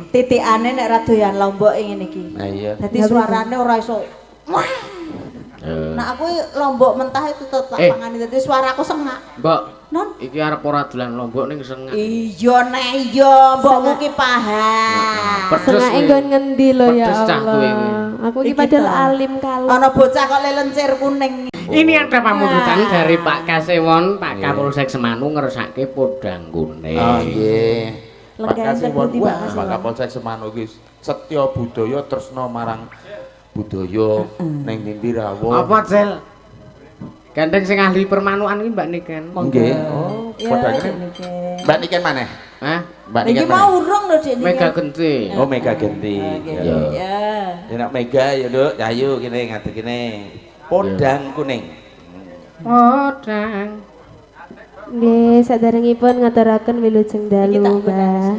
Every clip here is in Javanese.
Titikane nek ra doyan lombok ngene iki. Nah iya. Dadi suarane ora iso. Nah aku lombok mentah itu tetep pangane dadi suaraku sengak. Mbok, Non, iki arep ora dolan lombok ning sengak. iya nek iya, mbokmu ki paham. Sengake nggon ngendi lho ya Pedes cah kowe iki. Allah. Aku iki padahal alim kalau. Ana bocah kok lelencir kuning. Ini ada pamundutan dari Pak Kasewon, Pak Kapolsek Semanu ngersake podang kuning. Oh nggih. Pak Kasewon Legaran wah Pak Kapolsek Semanu iki setya budaya tresna marang budaya ning ndi rawuh. Apa, Cel? Gandeng sing ahli permanuan iki Mbak Niken. Nggih. Oh, padha ngene. Mbak Niken maneh? Hah? Mbak Niken. Iki mau urung lho Dik. Mega Genti. Oh, Mega Genti. Ya. Ya nek Mega ya Nduk, ayo kene ngadeg kene. Podang kuning. Podang. Nggih, saderengipun ngaturaken wilujeng dalu, Mbah.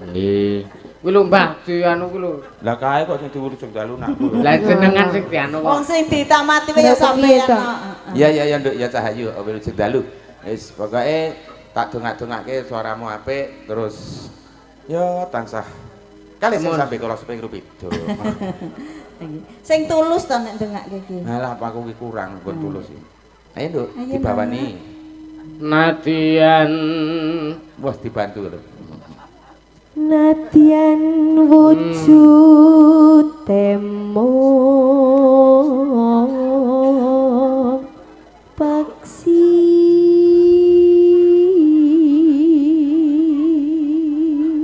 Nggih. Kuwi lho Mbah, dianu kuwi lho. Lah kae kok sing diwurujeng dalu nakku. Lah jenengan sing dianu Wong kok. sing ditamati ya sampeyan. Iya iya ya Nduk, ya Cahayu, wilujeng dalu. Wis pokoke tak dongak-dongake suaramu apik terus ya tansah kali sing sampe kula seping rupido. Sing tulus to nek ndengake iki. Alah aku ki kurang nggon tulus iki. Ayo Nduk, dibawani. Nadian Wah dibantu lho. Nadyan wujud temo paksi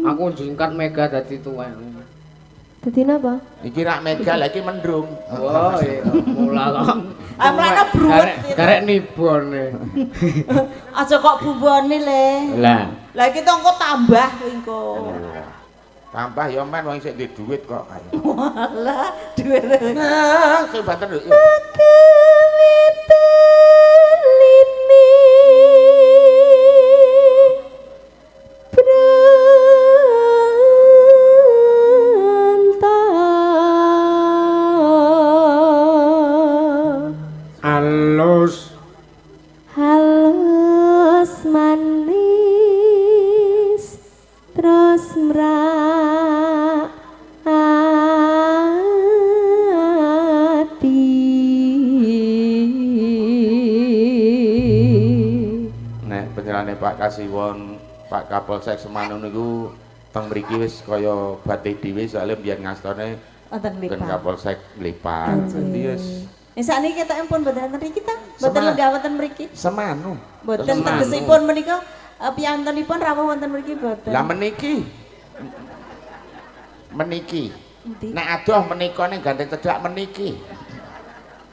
aku jingkat Mega dadi tuwa. dadi napa? Iki rak Mega lagi mendrung. Oh iya, mula kok. Amrane bruwet. Garek nibone. Aja kok bumbone le. Lah, Lah iki engko tambah kowe engko. Tambah ya men wong sik duwe duit kok. Walah, dhuwit. Nah, kebaten lho. halus. Halus manis terus Nek penyelane Pak Kasiwon, Pak Kapolsek Semanu niku teng mriki wis kaya batih dhewe soalnya biyen ngastane Wonten kan lipat. Kapolsek lipat. Dadi wis Sakniki kita pun boten mriki ta? Boten lenggah wonten mriki. Semanu. Boten tegesipun menika piyantunipun rawuh wonten mriki boten. Lah meniki. Meniki. Endi? Nek adoh menika ning gandeng cedhak meniki.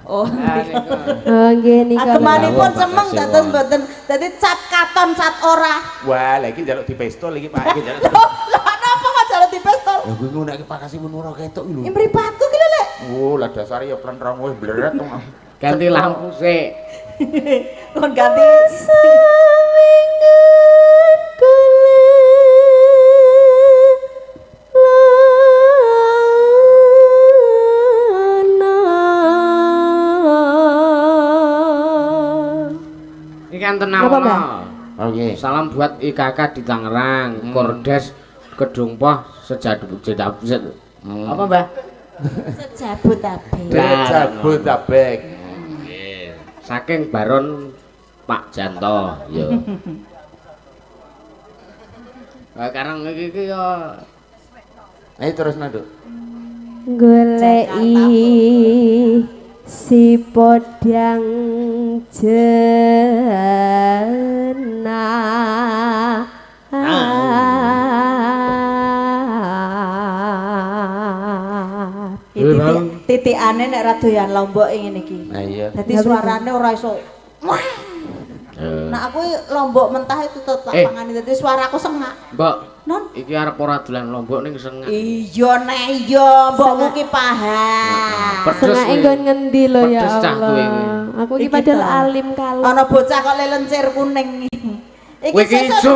Oh, Oh nggih nika. agemanipun Pak semeng Kasiwon. dados boten dadi cat katon cat ora. Wah, lha iki njaluk dipestol iki Pak, iki njaluk. Lah napa kok jaluk dipestol? Lah kuwi ngono nek Pak Kasiwon ora ketok iki lho. Mripatku ki lho Lek. Oh, lah dasare ya plentrong wis bleret. Ganti lampu sik. Kon ganti Iki kan tenawono. Oke. Salam buat IKK di Tangerang, Kordes Gedung Poh Sejadu Jedab. Apa, Mbah? Jabotabek. Jabotabek. Nggih. Saking Baron Pak Janto, ya. Lah karang iki ya Ayo terus Nduk. goleki si podang jenah Titikane nek ra doyan lombok ngene iki. Nah iya. Dadi suarane ora iso. Nah aku lombok mentah itu tetep pangane dadi suaraku sengak. Mbok, Non, iki arep ora dolan lombok ning sengak. iya nek iya, mbokmu ki paham. Sengake nggon ngendi lho ya Pedes cah kowe iki. Allah. Aku iki Iki padahal to. alim kalau. Ana bocah kok lelencir kuning. Kowe iki ijo.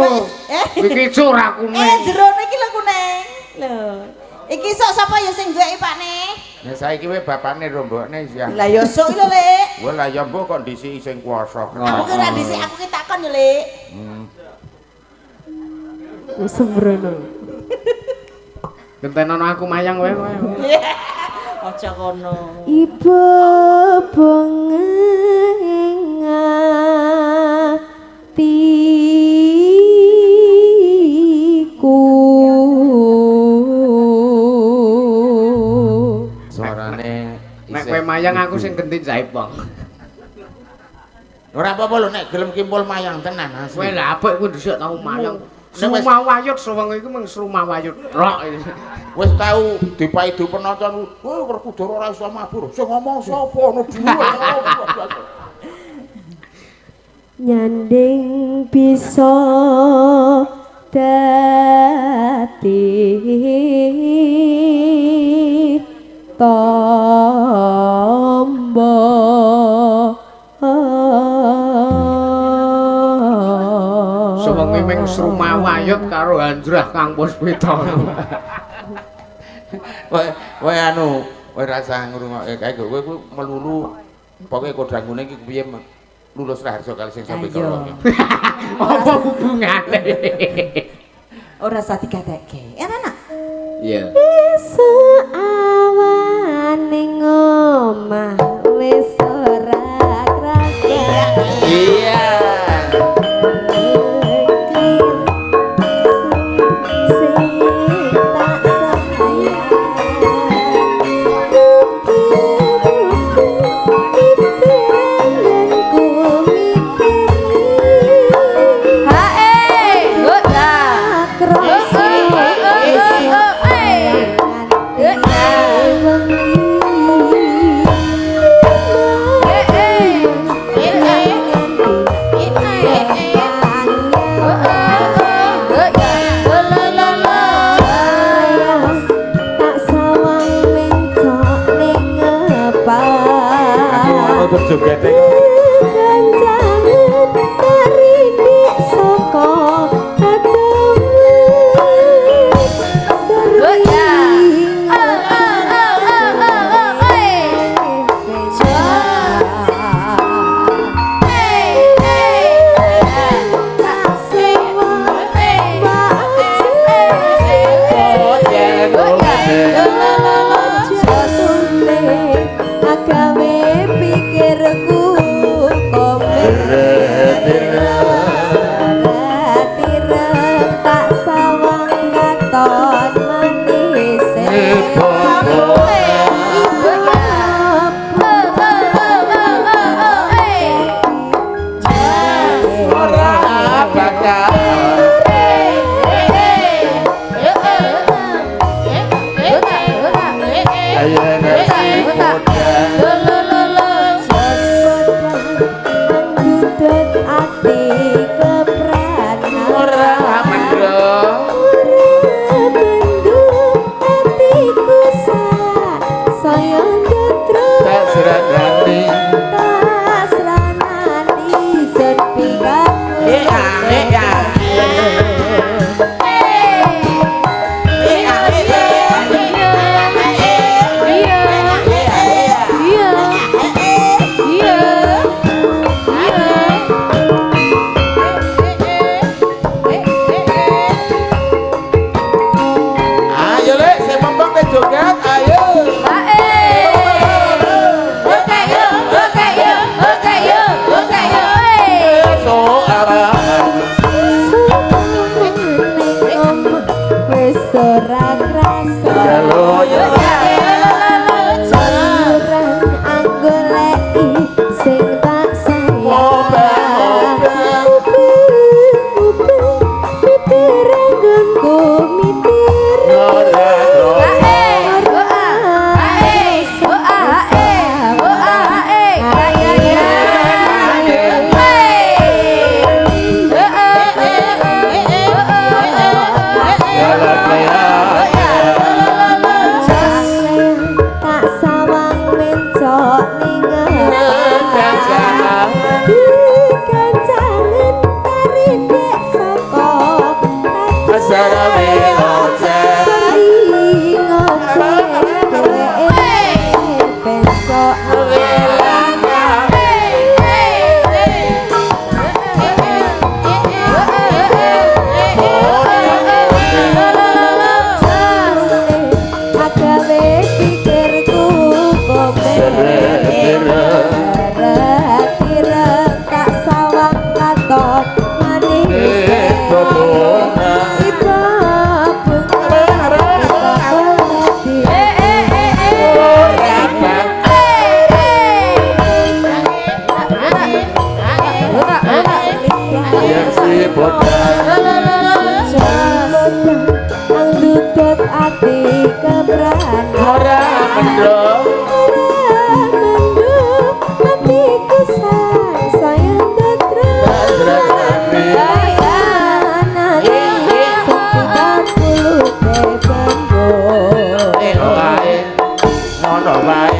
Kowe iki ijo ora kuning. Jerone iki lho kuning. Lho. Iki sok sapa ya sing duweki Pakne? Nah saiki wae bapakne rombokne ya. Lah ya sok lho, Lek. Wah lah ya mbok kok ndisi sing kuwasa. Aku ki ora dhisik, aku ki takon yo, Lek. Sembrono. Gentenono aku mayang wae kowe. Aja kono. Ibu bengeng atiku. Suarane Nek kowe mayang aku sing genti jaipong. ora apa-apa lho nek gelem kimpul mayang tenan asli. Kowe lha apik ku dhisik tau mayang. Sruma wayut suweng iku mung sruma wayut rok. Wis tau dipaidu penonton, "Wah, Werkudara ora iso mabur." Sing ngomong sapa ono dhuwur. Nyanding bisa dadi tombo Suwengi ming sruma wayut karo Hanjrah Kang Puspita. Kowe anu, kowe rasa ngrungokke kae kowe melulu pokoke kodrangune iki piye lulus Raharja kali sing sampe karo. Apa hubungane? Ora usah digatekke. Enak. Iya. bisa awan ning omah wis ora krasa. Iya. Joget kancangan tarini saka ati kebranan ora mendung mendung atiku sayang tetrasane ngono wae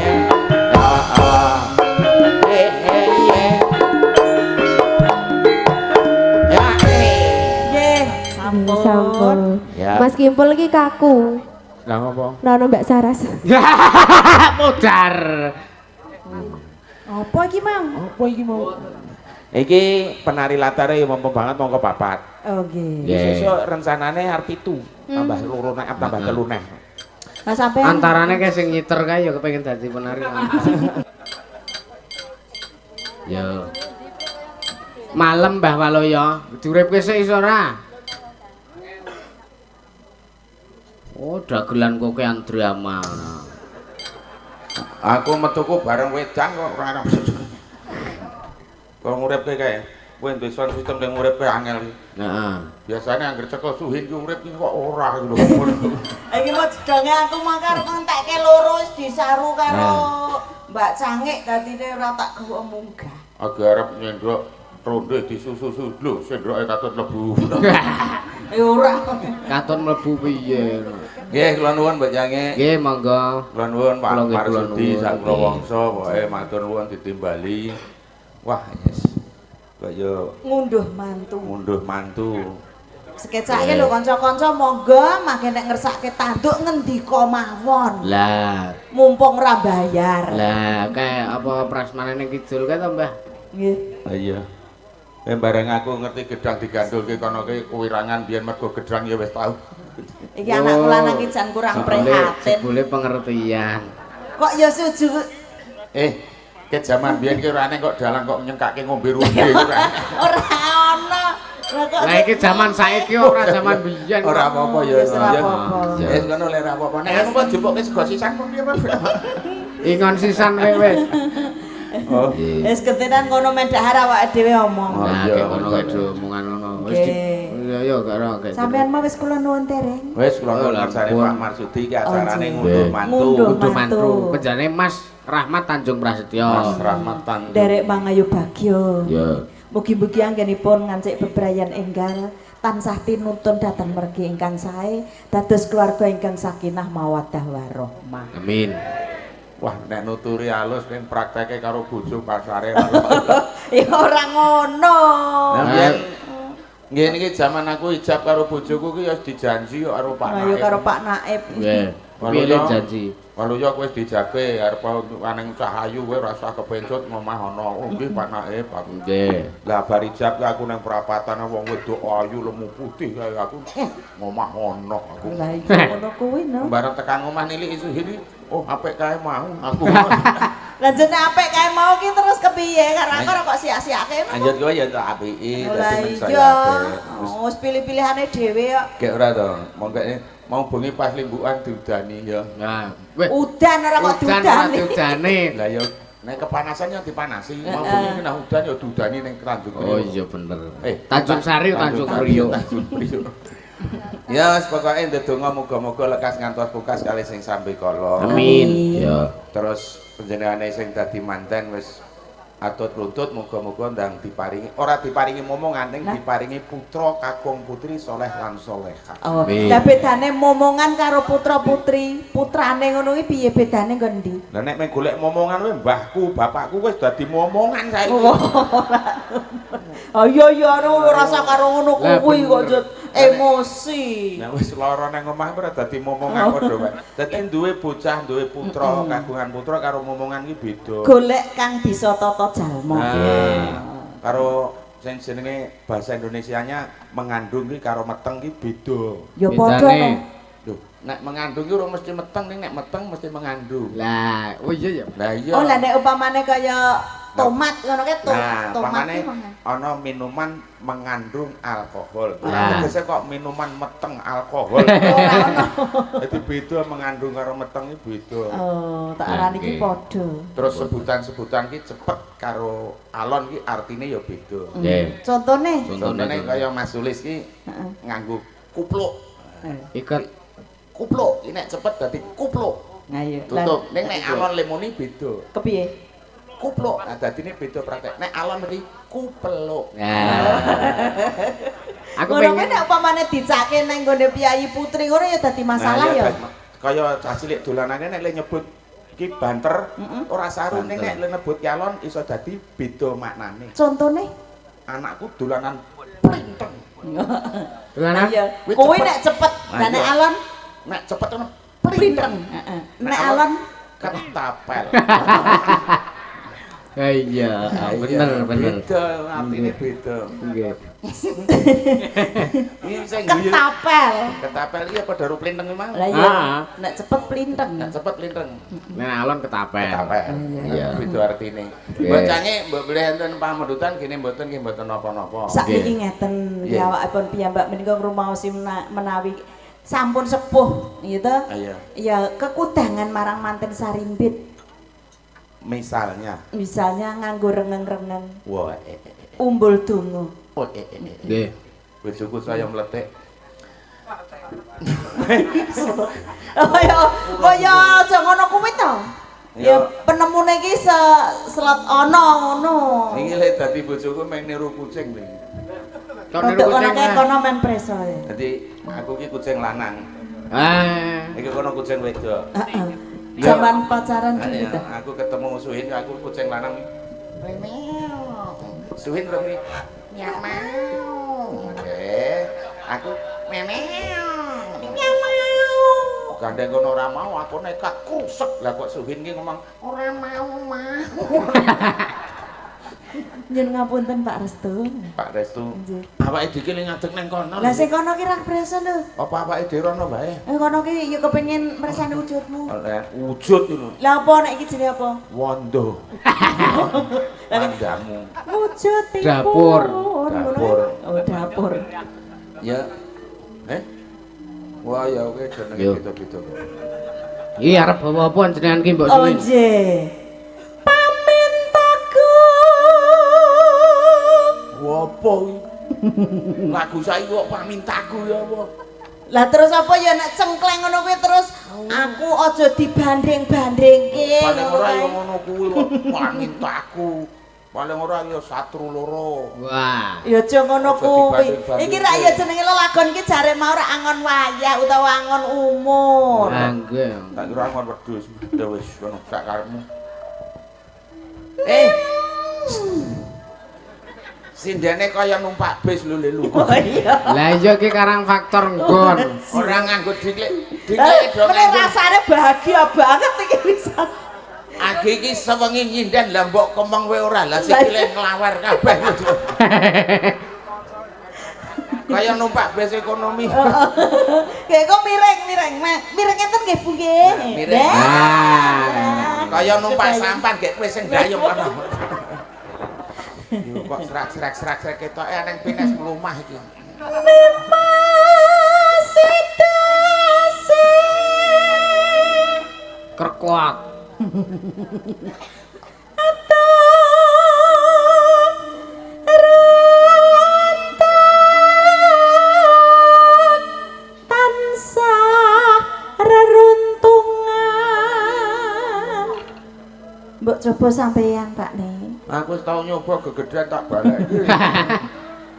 sampun. Ya. Mas Kimpul iki kaku. Lah ngopo? Lah ono Mbak Saras. Modar. Apa iki, Mang? Apa iki mau? Iki penari latare ya mampu banget mongko papat. Oh, nggih. Nggih. Sesuk rencanane arep 7, tambah loro nek tambah telu neh. Lah sampean Antarane kae sing ngiter kae ya kepengin dadi penari. Yo. Malam Mbah Waloyo, diuripke sik iso ora? Oh, dagelan kok ke Andriama. Aku metuku bareng wedang kok ora ana. Kalau nguripke kae, kowe duwe sound system yang nguripke angel. Heeh. Biasane anggere cekel suhin ki urip ki kok ora gitu lho. iki mau jedonge aku mangkar ngentekke loro wis disaru karo Mbak Cangik dadine ora tak gawa munggah. Agak arep nyendrok ronde disusu-susu lho, sendroke katut lebu. Ya ora. Katon mlebu piye? Nggih, kula nuwun Mbak Jange. Nggih, monggo. Kula nuwun Pak Kula nggih, kula Marsudi nuwun. sak kula wangsa pokoke matur nuwun ditimbali. Wah, yes. Kaya Ngunduh mantu. munduh mantu. Sekecake lho kanca-kanca monggo mangke nek ngersake tanduk ngendika mawon. Lah, Mumpung ora bayar. lah kayak apa prasmanane kidul kae to, Mbah? Nggih. Ha iya. Bareng aku ngerti gedang digandulke kono ke kuwirangan biyen mergo gedang ya wis tau. Iki anakku lanang iki jan kurang prihatin. Jebule pengertian. Kok ya sujud Ke zaman biyen ki ora kok dalang kok nyengkake ngombe rumbe ora. ora ana. Lah kok Lah iki zaman saiki ora zaman biyen. Ora apa-apa ya. Wis ora apa-apa. Wis ngono lek ora apa-apa. Nek anu kok jepokke sego sisan kok piye, Mas? Ingon sisan kowe wis. Oh. wis ketenan ngono mendhahar awake dhewe omong. Nah, iya, kayak ngono kae do omongan ngono. Wis iya ya gak ora kayak. Sampeyan mah wis kula nuwun tereng. Wis kula Oh, nuwun marsane lampun. Pak Marsudi iki acarane Oh, ngunduh nggih. mantu. Ngunduh. Kudu mantu. mantru. Penjane Mas Rahmat Tanjung Prasetyo. Mas Rahmat Tanjung. Derek Mangayu Bagyo. Ya. Mugi-mugi anggenipun ngancik bebrayan enggal tansah tinuntun dhateng mergi ingkang sae dados keluarga ingkang sakinah mawaddah warahmah. Amin. Wah, nek nuturi alus ning prakteke karo bojo pasare. Ya ora ngono. Nah, biyen nggih niki jaman aku ijab karo bojoku ki ya wis dijanji kok karo Pak Ayo Naib. karo Pak Naib. Nggih. Walu Piye yo. janji? Walu yo kowe wis dijage arep aning cahayu kowe ora usah kepencut ngomah ana. Oh nggih Pak Naib, Pak. Nggih. Lah bar ijab ki aku nang perapatan wong wedok ayu lemu putih kaya aku ngomah ana aku. Lah iya ngono kuwi no. Bareng tekan omah nilik isu ini, oh apik kae mau aku. Lah jenenge apik kae mau ki terus kepiye karo aku ora kok sia-siake ngono. Anjir kowe ya tak apiki Lah dadi men iya. saya apik. Wis Wis pilih-pilihane dhewe kok. gek ora to. Monggo mau bengi pas limbukan diudani ya. Nah, weh. Udan ora kok Udan diudani. udane. Lah ya nek kepanasan ya dipanasi, mau bengi nah udan ya diudani ning Tanjung Oh Priok. iya bener. Tanjung Tanjung Sari Tanjung Priok. Tanjung Priok. Ya, wis pokoke ndedonga muga-muga lekas ngantos pukas kali sing sampe kala. Amin. Ya. Terus panjenengane sing dadi manten wis atut lutut muga-muga ndang diparingi ora diparingi momongan ning diparingi putra kakung putri soleh lan soleha. Oh, Amin. lah bedane momongan karo putra-putri, putrane ngono ki piye bedane nggo ndi? Lah nek meng golek momongan kowe mbahku, bapakku wis dadi momongan saiki. Oh iya iya ora rasa karo ngono Lah, kuwi kok bener. Jut. Emosi. Nek wis lara nang omah ora dadi momongan padha wae. Dadi duwe bocah, duwe putra, kagungan putra karo momongan ki beda. Golek kang bisa tata jalma. Karo sing jenenge bahasa Indonesianya mengandung ki karo meteng ki beda. Ya padha Bedane. to. Loh, nek mengandung ki ora mesti meteng ning nek meteng mesti mengandung. Lah, oh iya ya. Lah iya. Oh lah nek upamane kaya tomat ngono kae Nah, tomat pamane ki mangan. ana minuman mengandung alkohol. Nah. Tegese kok minuman meteng alkohol. Ora ono. Jadi beda mengandung karo meteng iki beda. Oh, tak arani ki Oke. padha. Terus sebutan-sebutan ki cepet karo alon ki artine ya beda. Nggih. Contone Contohnya Contohnya kaya Mas Sulis ki nganggo kupluk. ikat kupluk, iki nek cepet dadi kupluk. Ayo. Tutup. Ning nek alon lemuni beda. Kepiye? Kupluk. Nah dadine beda praktek. Nek alon mesti kupeluk. Nah. Aku Ngono pengen nek upamane dicake nang nggone piyayi putri ngono ya dadi masalah ya. Kaya cah cilik dolanane nek le nyebut iki banter ora saru ning nek le nyebut yalon iso dadi beda maknane. Contone? Anakku dolanan plinteng. dolanan. Iya. Kowe nek cepet, dan nek alon Nek cepet ngono plinteng. plinteng. Heeh. Nek alon Ketapel. Ya iya, bener. Beda, artine beda. Nggih. Iki sing guyu. ketapel. Ketapel iki padha karo plinteng memang. Lah iya. Ah. Nek cepet plinteng. Nek cepet plinteng. Nek alon ketapel. Ketapel. Iya. Beda artine. Oke. Bocange mbok boleh enten pamedutan kene mboten nggih mboten napa-napa. Sakniki ngeten Nggih. ya awakipun piyambak menika ngrumaosi menawi sampun sepuh gitu. Iya. Ya kekudangan marang manten sarimbit. Misalnya, Misalnya nganggo rengeng-rengeng, wah, umbul dungu. Nggih. Bojoku saya meletik. Kaya aja ngono kuwi to. Ya Ya. penemune iki selat ana ngono. Iki lek dadi bojoku meng niru kucing lho. Tok Untuk niru kono kucing. kae kono men preso ya. Dadi aku iki kucing lanang. Ah. Iki kono kucing wedok. Heeh. Ya. Zaman pacaran Ane, gitu. aku ketemu Suhin, aku kucing lanang. Meow. Suhin remi. Nyamau. Oke. Aku meow. Nyamau. Gandeng kono ora mau, aku nekat kusek. Lah kok Suhin ki ngomong ora mau. Nyun ngapunten Pak Restu. Pak Restu. Nggih. Awake dhewe ki ngadeg nang kono. Lah sing kono ki ra preso lho. Apa awake dhewe rono wae? Kono ki ya kepengin meresani wujudmu. Wujud ngono. Lah apa nek iki jenenge apa? Wondo. Mandamu. Wujud tipur. Dapur. Dapur. Oh, dapur. Ya. Wah ya oke jenenge Yo. beda-beda. Iya arep apa jenengan ki Mbok Oh, Suwi. nggih. Pamintaku. Apa iki? Lagu saiki kok pamintaku ya apa? Lah terus apa ya nek cengkleng ngono kuwi terus aku aja dibanding-bandingke. Paling ora ya ngono kuwi kok pamintaku. Paling ora ya satru loro. Wah. Ya aja ngono Aja kuwi. dibanding-bandingke. Iki ra ya jenenge lelagon ki jare mau ora angon wayah utawa angon umur. Nggih. Tak kira ngon wedhus. Ya wis ngono sak karepmu. Sindene kaya numpak bis lho lelu. Oh iya. Lah iya ki karang faktor nggon. Ora nganggo diklik. Diklik Lah dong. meneh rasane bahagia banget iki bisa. Agi iki sewengi nyinden lah mbok kemeng wae ora. Lah sikile nglawer kabeh. Kaya numpak bis ekonomi. Kayak kok miring. Miring enten nggih Bu nggih. Miring. Ah. Kaya numpak sampan gek kowe sing dayung kono. Yo kok serak ketoke nang pines mlumah iki. Kerkuak. Tansah reruntungan. Mbok coba sampeyan Pak nih. Aku wis tau nyoba gegedhen tak baleki.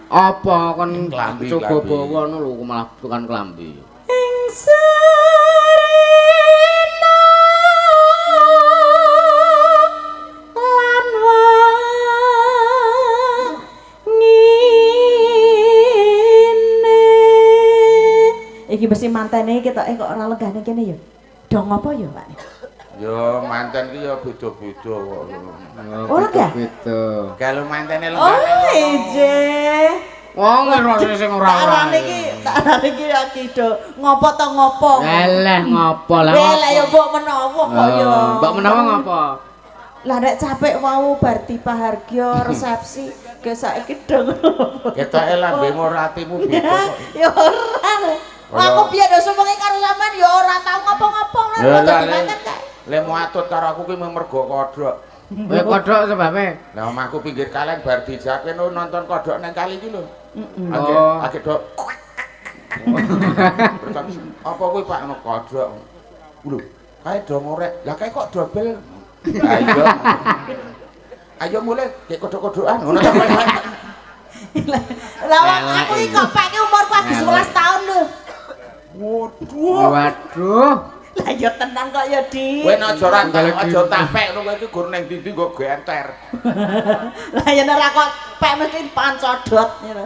Apa kon Klambi, coba klambi. bawa ngono lho malah tukang klambi. Ing sarina lan wangine. Iki mesti mantene ketoke kok ora legane kene ya. Dong apa ya, Pak? Yo manten ki yo beda-beda kok. Oh, lega? Gitu. Kalau mantene Oh, lenggane. ije. Wong ngerasa sing ora ora. Tak arane iki ya kido. Ngopo to ngopo? Eleh ngopo lah. Lah ya mbok menawa kok ya. Mbak menawa ngopo? Lah nek capek wau bar dipahargya resepsi ge saiki dong. Ketoke lambemu ratimu beda kok. Ya ora lho. Wah, aku biyen do sumengi karo sampean ya ora tau ngopo-ngopo lho Ya dadi lah, banget kae. le mau atut karo aku ki mergo kodhok. Ya kodhok sebabe. Lah omahku pinggir kalen bar dijake nonton kodhok nang kali iki lho. Oh. Agek dok. Terus apa kuwi Pak ngono kodhok. Lho, kae do ngorek. Lah kae kok dobel. Ayo. Ayo mulai kayak kodhok-kodhokan ngono ta kowe. Lah wong aku iki kok Pak iki umurku lagi 11 tahun lho. Waduh. Lah ya tenan kok ya, Dik. Kowe aja tapek ngono kowe iki gur ning ndi nggo genter. Lah ya nek kok pek mesti pancodot ngono.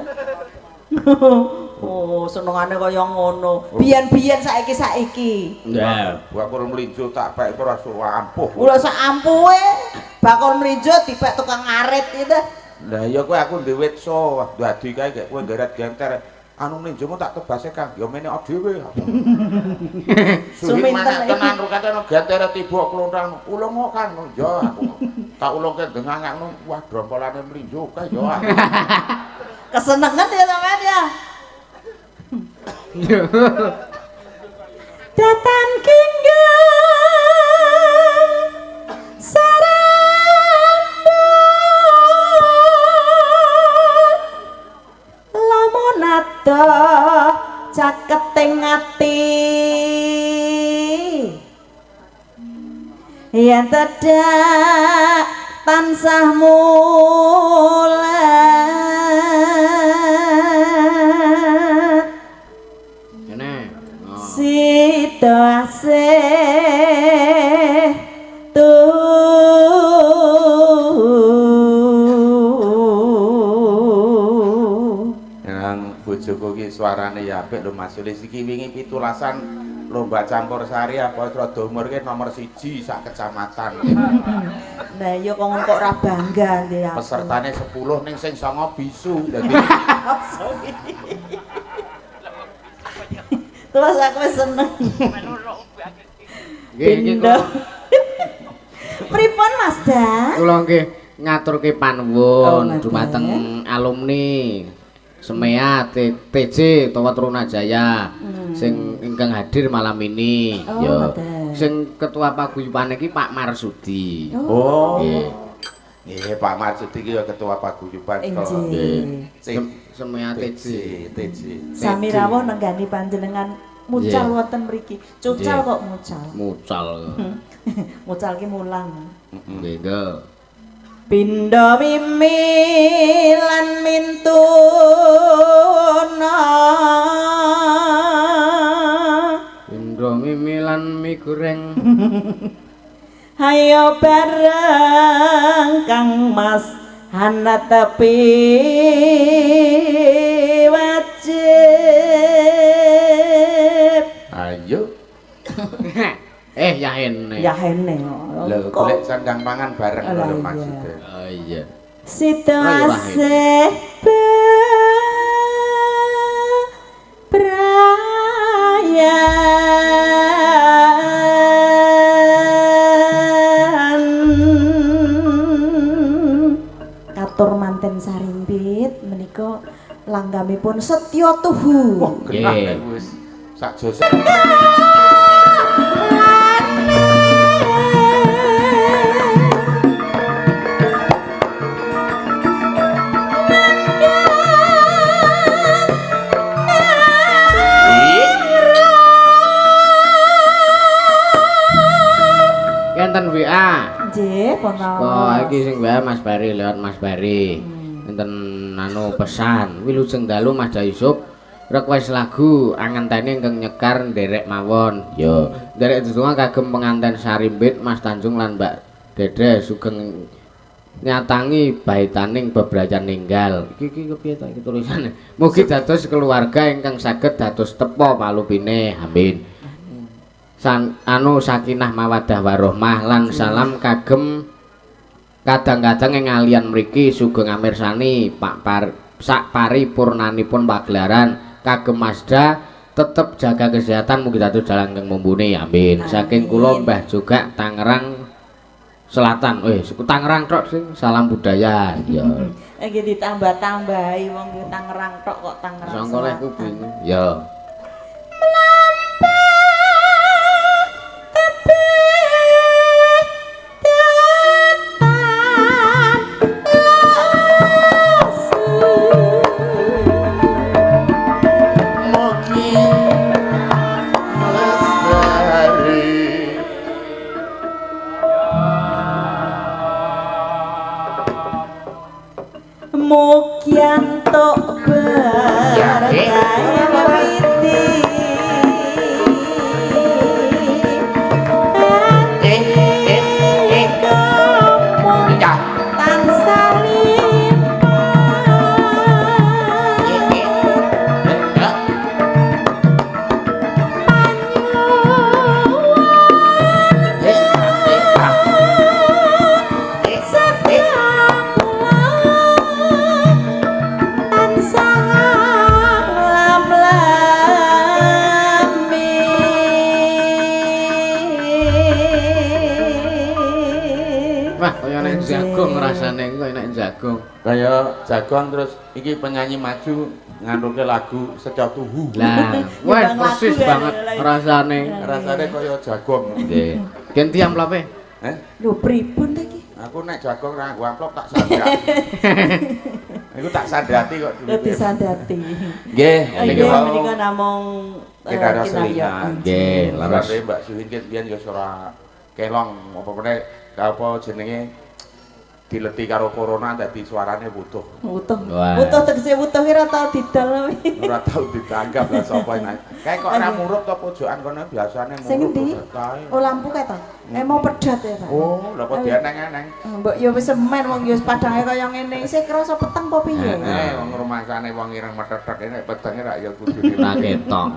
Oh, senengane kaya ngono. Biyen-biyen saiki. Ya. Bakul mlinjo tak pek ora ampuh. Ora sak ampuhe. Bakul mlinjo dipek tukang ngarit itu. Lah iya kowe aku duwe so, dadi kae gek kowe garet genter. Anu mlinjomu tak tebase Kang, ya mene dhewe. Suwi mana tenan rukate no gentere tiba klontrang. Ulung kok Kang, ya aku. Tak ulungke dengangakno, wah drompolane mlinjo kae ya. Kesenengan ya sampean ya. Datan kinggang sarambut lamun adoh caketing ati yen tedak tansah mulat Kene. sida asih Nang bojoku ki suarane ya apik lho Mas Sulis iki wingi 17-an lomba campur sari apa rada umur ki nomor 1 sak kecamatan. Lah iya kok ora bangga ndi aku. Pesertane 10 ning sing 9 bisu. Dadi terus aku wis seneng. Pindo. Pripun Mas Da? Kula nggih ngaturke Oh, panuwun ngaten. dumateng alumni Semea TJ utawa Trunajaya sing ingkang hadir malam ini. Oh, Ya. ngaten. Sing ketua paguyuban iki Pak Marsudi. oh. Nggih. Nggih, Pak Marsudi iki ya ketua paguyuban Inggih. Semea TJ. TJ. Sami rawuh nenggani panjenengan mucal Nggih. wonten mriki. Cucal Nggih. kok mucal. Mucal. Mucal ki mulang. Nggih, nggih. Pindha mimi lan mintuna Indro mimilan mie goreng. hayo bareng Kang Mas hana tepi wajib Ayo. Ya ene. ya hene Lho golek sandang pangan bareng Alah, lho iya. maksudnya. Oh iya. situasi bebrayan katur manten sarimpit menika langgamipun Setya Tuhu. Wah, genah Nggih. wis sak jose. Enten WA. Nggih, pun Kok iki sing WA Mas Bari lewat Mas Bari. Enten anu pesan, wilujeng dalu Mas Da Yusuf request lagu angantene ingkang nyekar nderek mawon. Yo, nderek dedonga kagem penganten Sarimbit Mas Tanjung lan Mbak Dede sugeng nyatangi baitaning bebrayan ninggal. Iki kepiye ta iki tulisane? Mugi dados keluarga ingkang saged dados tepa palupine. Amin. Sakinah mawaddah warahmah lan salam kagem kadang-kadang ing alian mriki sugeng amirsani sak paripurnanipun pagelaran kagem Mazda tetep jaga kesehatan mugi dados dalang kang mumpuni. Amin. Saking kula Mbah juga Tangerang Selatan. Suku Tangerang tok sing salam budaya. Ya. iki ditambah-tambahi wong ki Tangerang tok kok Tangerang. Sangka lek ku Selatan. bingung. Ya. Mugi Wah, kaya nek jagung rasane kaya nek jagung. Kaya jagon terus iki penyanyi maju ngandungke lagu Seco Tuhu. Lah, wah Nyumbang persis lagu, banget ya. rasane. Rasane kaya jagong. Nggih. Ganti amplope. Lho pripun ta iki? Aku nek jagong ra nggo amplop tak sandrat. Iku tak sandrati kok dulu. Dadi sandati. Nggih, Nggih, menika namung kita ada selingan. Nggih, laras. Larane Mbak Suhin ki biyen ya ora kelong apa meneh apa jenenge dileti karo corona dadi suarane wutuh. Wutuh. Wah. Wutuh tegese wutuh ki ora tau didol. Ora tau ditanggap lah sapa enak. Kayak kok ora murup to pojokan kono biasane Sing murup. endi? Oh lampu kae to. Mau pedat ya, Pak. Oh, lha kok dieneng-eneng. Mbok ya wis semen wong ya wis padange kaya ngene. Isih krasa peteng apa piye? Wong rumasane wong ireng metetek nek petenge rak ya kudu Ora ketok.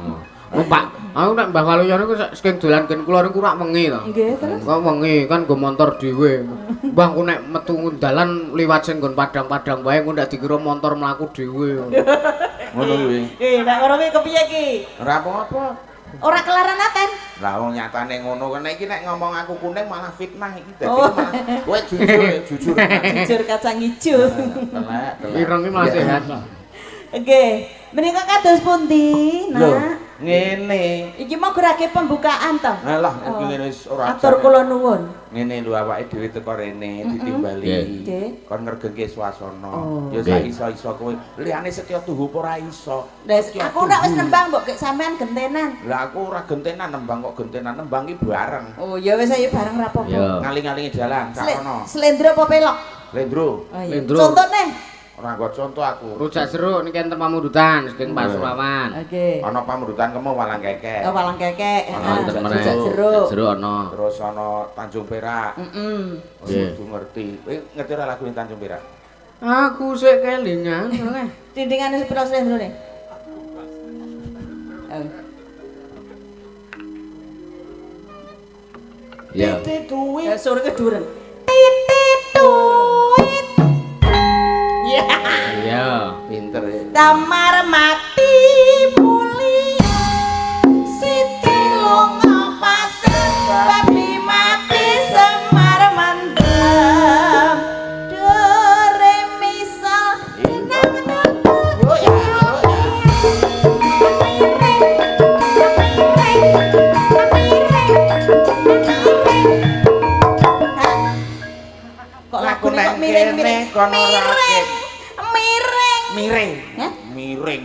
Oh, Pak, aku nek Mbah Waluyo niku saking dolan gen kula niku rak wengi to. Nggih, terus. Kok wengi kan nggo motor dhewe. Mbah ku nek metu dalan liwat sing nggon padang-padang wae ku ndak dikira motor mlaku dhewe. Ngono kuwi. Nek ngono kuwi kepiye ki? Ora apa-apa. Ora kelaran aten. Lah wong nyatane ngono kan iki nek ngomong aku kuning malah fitnah iki dadi Oh. malah kowe jujur. Jujur kacang ijo. Telek. Ireng iki masih sehat. Nggih. Menika kados pundi, Lho, Nak? ngene. Iki mau gerake pembukaan to. Alah, iki ngene wis ora Atur kula nuwun. ngene lho awake dhewe teko rene ditimbali. Nggih. Kon ngergengke swasana. Oh. Ya sak iso-iso kowe. Liyane Setya Tuhu ora iso. Nes Setya aku ndak wis Tuhu. nembang mbok kek sampean gentenan. Lah aku ora gentenan nembang kok gentenan nembang iki bareng. Oh ya wis ayo bareng ra apa-apa. Yo. Ngaling-ngalingi dalan sak ono. Slendro apa pelok? Lendro, Oh, iya. Slendro. Contone. ora nggo contoh aku. Rujak jeruk niki enten pamundutan saking Pasuruan. Oke. Ana pamundutan kemo walang kekek. Oh, walang kekek. Wonten meneh. Rujak jeruk. Jeruk ana. Terus ana Tanjung Perak. Heeh. Nggih. Kudu ngerti. Kowe ngerti ora lagu Tanjung Perak? Aku sik kelingan. Tindingane sepira slendrone? Oh. Ya. Titik duit. Ya suara keduren. Titit tuit. Ya. Iya. Pinter ya. Damar mati muli. Siti lunga pasir babi mati semar mendem. Do re mi sol. Yo ya. Kok Lagu lagune nek kok miring kene kono rakit. Miring. Miring. Hah? Miring.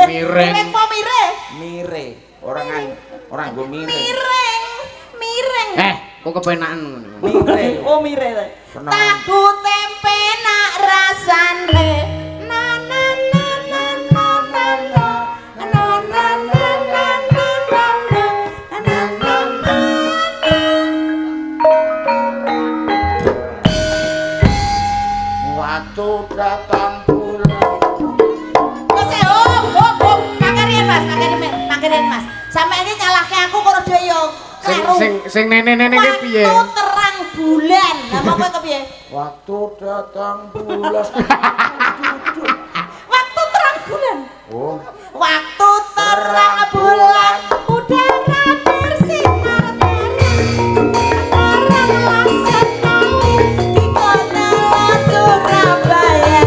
Miring. Miring po mire? Mire. Orang nggo mire. Miring. Miring. Kok kepenakan. Mire. Oh mire ta. Tenang. Tahu tempe nak rasane. Na na na na na na na. Na na na na na na na. Na na na. Waktu datang bulan. Mas Makarian Mas. Sampe ini nyalahke aku karo dhewe yo. Sing nene-nene ki piye? Waktu terang bulan. Lah mau kowe kepiye? Waktu datang bulan. Waktu terang bulan. Oh, Waktu terang bulan udara bersinar terang sekali di kota Surabaya.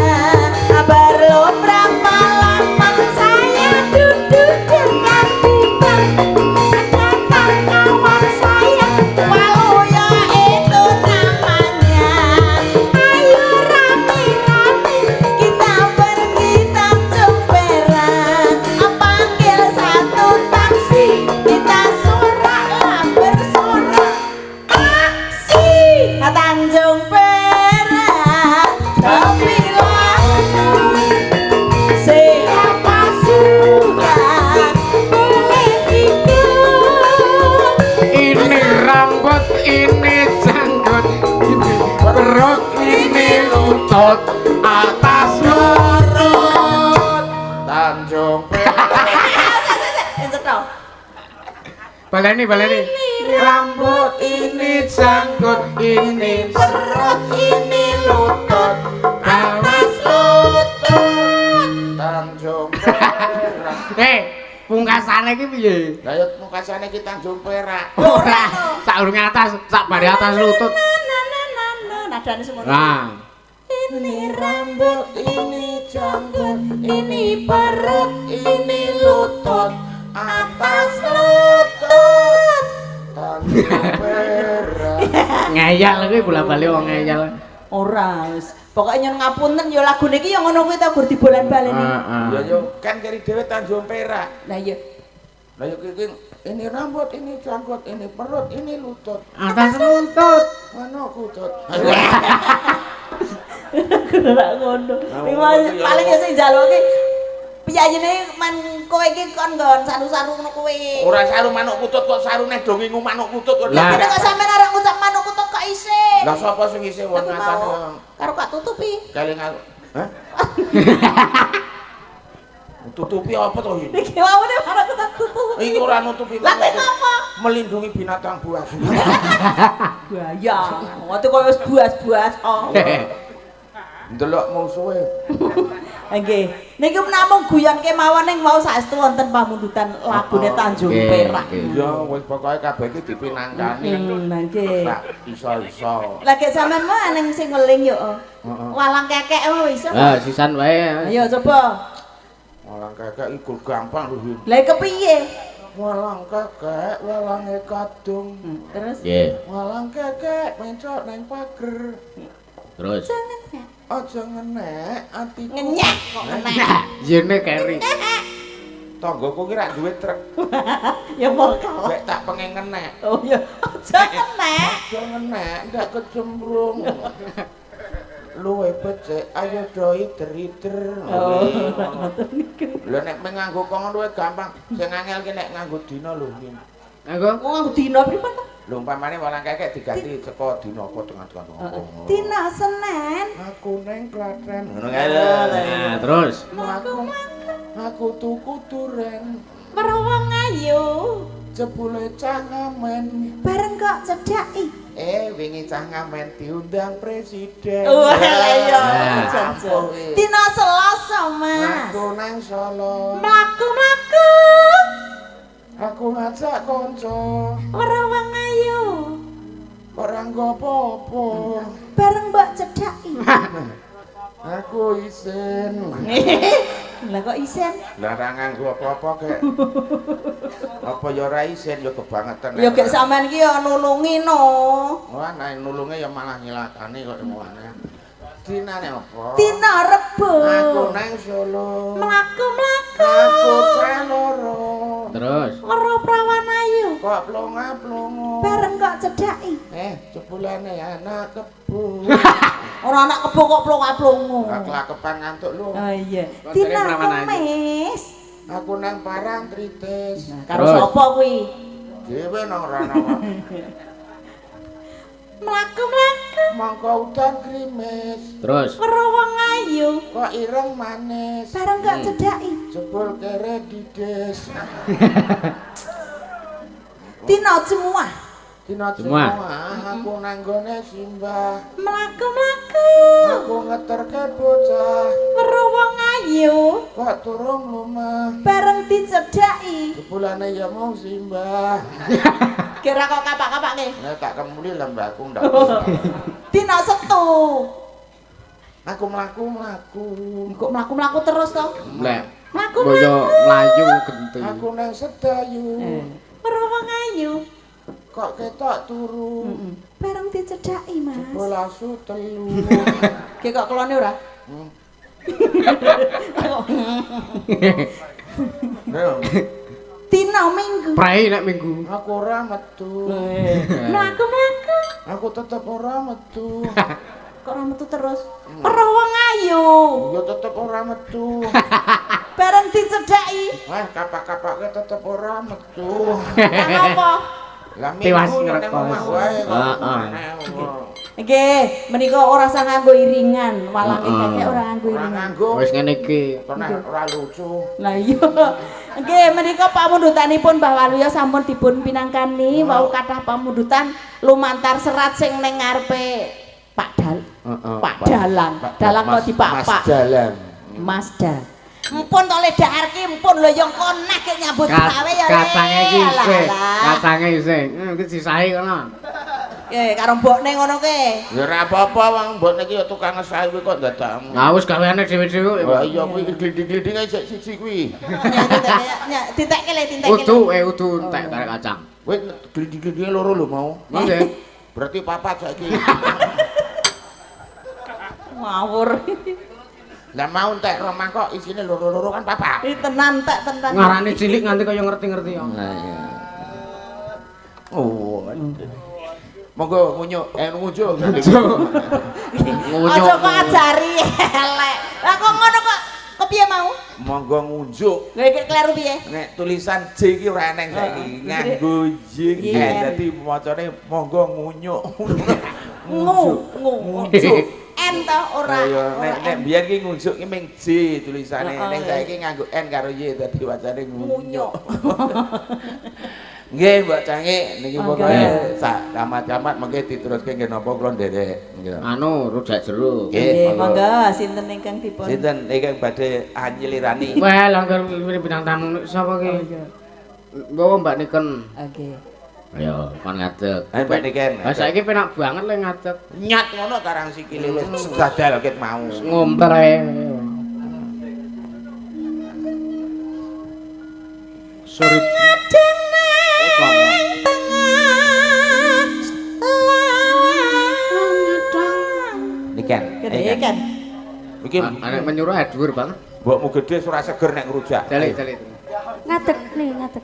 Baru berapa lama saya duduk dengan bintang kawan saya Waluyo itu namanya. Ayo rame-rame kita pergi Tanjung Perak. Panggil satu taksi kita soraklah bersorak. Taksi Tanjung Perak. Terpilah siapa suka boleh ikut. Ini rambut, ini janggut, ini perut, ini lutut, atas lurut. Tanjung Perak. Encetok. Baleni. Rambut ini janggut, ini Perut ini lutut, atas lutut. Tanjung Perak. pungkasane iki piye? Lah ya mukasane ki Tanjung Perak. Ora, sak urunge atas, sak bare atas lutut. nadane semono. Lah. Ini rambut, ini janggut, ini perut, ini lutut, atas lutut. Tanpa merah. Ngeyel kuwi bola-bali wong ngeyel. Ora wis. Pokoke nyon ngapunten ya lagune iki ya ngono kuwi ta gur dibolan-baleni. Ya yo kan keri dhewe Tanjung Perak. Lah iya. Lah yo ini rambut, ini janggut, ini perut, ini lutut. Atas lutut. Mana kutut? Ora ngono. Paling ya sing njaluke piyayine men kowe iki kon nggon saru-saru ngono kuwi. Ora saru manuk kutut kok sarune do ngingu manuk kutut kok. Lah kok sampean arek ngucap manuk kutut kok isih. Lah sapa sing isih wong ngatan karo Kak tutupi. kelingan. Hah? Tutupi apa to iki? Iki wae karo tutupi. Iki ora nutupi. Lah kenapa? Melindungi binatang buas. Buaya. Ngote koyo wis buas-buas. Oh. Ndelok musuhe. Nggih. Niki namung guyon kemawon ning mau saestu wonten pamundutan lagune Tanjung Perak. Ya wis pokoke kabeh iki dipinangkani. Nggih. Tak iso-iso. Lagi sampean mah ning sing ngeling yo. Walang kekek wae iso. Ah, sisan wae. Ayo coba. Walang kekek iku gampang lho. Lah kepiye? Walang kekek, walange kadung. Terus Nggih. Walang kekek mencok nang pager. Terus. Aja ngenek atiku. ngenyek kok ngenek. Jene keri. Tanggoku ki ra duwe truk. Ya mokal. Lek tak pengen ngenek. Oh ya aja ngenek. Aja ngenek, ndak kecemplung. Luwe becik, ayo doi deriter. Oh, ngoten niku. Lha nek nganggo kong luwe gampang. Sing angel ki nek nganggo dina lho. Aku Wong dina pripun to? Lho umpamane walang kekek diganti saka dina apa tengah-tengah apa. Dina Senin. Aku neng Klaten. Ngono Nah, terus. Aku tuku duren. Merowong ayu. Jebule cah ngamen. Bareng kok cedhaki. Wingi cah ngamen diundang presiden. Wah, iya. Ampun. Dina Selasa, Mas. Aku nang Solo. Mlaku-mlaku. Aku ngajak kanca. Merowong ayu. Ora nggo apa-apa. Bareng mbok cedhaki. Aku isin. Lah kok isen? Lah ora nganggo apa-apa kek. Apa ya ora isin ya kebangetan. Ya gek sampean iki ya nulungi no. Wah, nek nulunge ya malah ngilakani kok ngono. Dinane apa? Dina Rebo. Aku nang Solo. Mlaku-mlaku. Aku cah loro. Terus. Ngero prawan ayu. Kok plonga-plongo. Bareng kok cedhaki. Jebulane anak kebo. Ora anak kebo kok plonga-plongo. Kelakepan ngantuk lu. Oh iya. Kok Dina dari prawan ayu? Kemis. Aku nang Parangtritis. Karo Terus. sapa kuwi? Dhewe nang rana. Mlaku-mlaku. Mangko udan krimis. Terus. Ngero wong ayu. Kok ireng manis. Bareng kok cedhaki. Jebul kere dides. Dina Jemuah. Dina Semua. aku nang gone simbah. Mlaku-mlaku. Aku ngeterke bocah. Ngero wong ayu. Kok turung lumah. Bareng dicedhaki. Jebulane ya mau simbah. Kira kok kapak-kapake. Nek tak kemuli lembahku ndak. Dina Setu. Aku mlaku-mlaku. Kok mlaku-mlaku terus to? Lek. Mlaku-mlaku. Boyo mlayu genti. Aku nang sedayu. Ngero wong ayu. Kok ketok turu. Bareng dicedhaki, Mas. Bolasu telu. Ki kok kelone ora? Dina Minggu. Prai nek minggu. Aku ora metu. Mlaku-mlaku. Aku tetep ora metu. Kok ora metu terus? Ora wong ayu. Ya tetep ora metu. Bareng dicedhaki. Wah, kapak-kapake tetep ora metu. Lah apa? Lah Tiwas minggu nang ngrekos. omah wae. Heeh. Nggih, menika ora usah nganggo iringan, walang kekek ora nganggo Ora iringan. nganggo. Wis ngene iki. Nek ora lucu. Lah iya. Nggih, menika pamundutanipun Mbah Waluya sampun dipun pinangkani wau kathah pamundutan lumantar serat sing ning ngarepe Pak Dal. Pak Dalang. Dalang kok dipak-pak. Mas Dalang. Mas Dal. Empun to le daharke empun lho yang koneh ke nyambut gawe ya. Katange iki isih. Alah. Katange isih. Iki sisahe kono. karo mbokne ngono ke. Ya ora apa-apa wong mbokne iki ya tukang ngesah kuwi kok dadakmu. Nah wis gaweane dhewe-dhewe. Wah iya kuwi glinding-glinding ae siji kuwi. Ditekke le, Udu entek karek kacang. Kowe glinding-glindinge loro lho mau. Nggih. Berarti papat saiki. Ngawur. Lah mau entek romah kok isine loro-loro kan papat. Tenan tek tenan. Ngarani cilik nganti kaya ngerti-ngerti ya. Nah iya. Oh. Monggo ngunyuk, ngujuk. Aja kok ajari elek. Lah kok ngono kok kepiye mau? Monggo ngunjuk. Lha iki kleru piye? Nek tulisan J iki ora eneng saiki. Nganggo J dadi macane monggo ngunyuk. Ngunjuk. N to ora. Nek biyen ki ngunjuk ki ming J tulisane. Nek saiki nganggo N karo Y dadi wacane ngunyuk. Nggih Mbak Canggih niki pokoke sak camat-camat mengke diteruske nggih napa kula nderek. Anu rujak jeruk. Nggih, monggo sinten ingkang dipun. Sinten ingkang badhe anyelirani? Wah, langgar bintang tamu sapa ki? Mbok Mbak Niken. Oke. Ayo, kon ngadeg. Ayo Mbak Niken. Lah saiki penak banget le ngadeg. Nyat ngono karang sikile wis dadal ket mau. Ngomper ae. Sorry. Niken. Gede kan. Iki Anak menyuruh dhuwur banget. mbokmu gedhe ora seger nek ngrujak. Jalik. Ngadeg nih, ngadeg.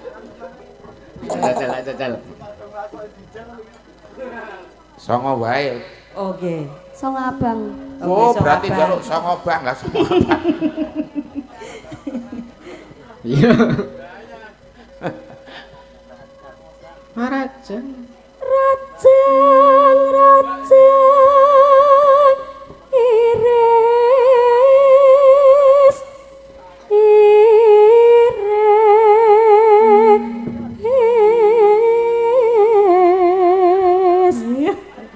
Jal. Songo wae. Oke. Song abang. Oh, Songo berarti abang. jaluk songo bang lah songo abang. Iya. Marajeng. Rajang iris.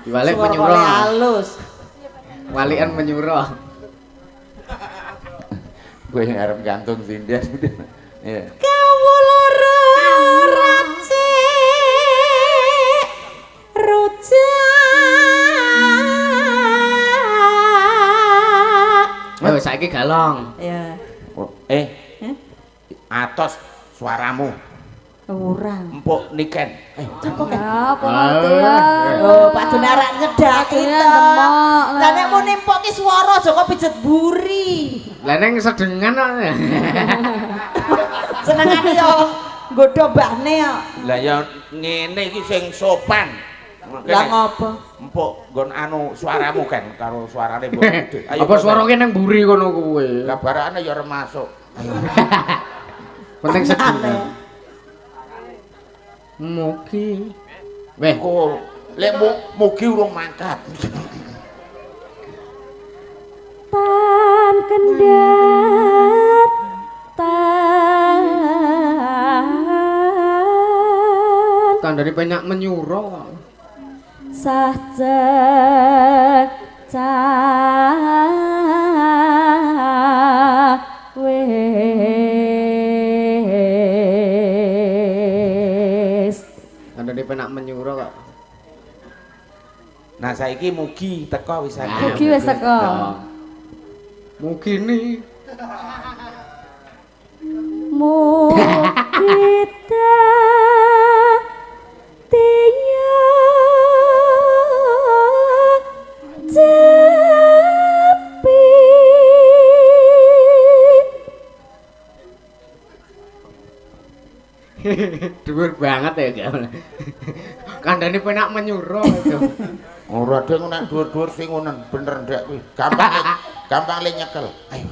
Diwalik Suara menyuruh. halus. Walian menyuruh. Kowe arep gantung sindian. Iya. Kawulura racik rujak. Oh, saiki galong. Ya, Atos suaramu. kurang. Empuk Niken. Ya, apa ngerti ya? Oh, Pak Dunarak nyedak Akhirnya kita. demok lah. Lah nek mau nimpok ki swara aja kok pijet buri. Lah ning sedengan kok. Senengane yo nggodho mbahne yo. Lah ya ngene iki sing sopan. Lah ngopo? Empuk nggon anu suaramu kan karo suarane mbok gede. Apa suarane nang mburi kono kuwe? Lah barane ya arep masuk. Penting sedengan. Mugi. Weh, Oh, lek mugi urung mangkat. Tan kendat tan tandane banyak menyuruh. sajak wes Tandane penak menyuruh kok. Nah saiki mugi teko wis saiki. Mugi wis teko. Mugi ni. kita tiya jepi Dhuwur banget ya, Kak. Kandhane penak menyuruh itu. Ora deng nek dhuwur-dhuwur sing ngono bener ndek kuwi. Gampang le nyekel. Ayo.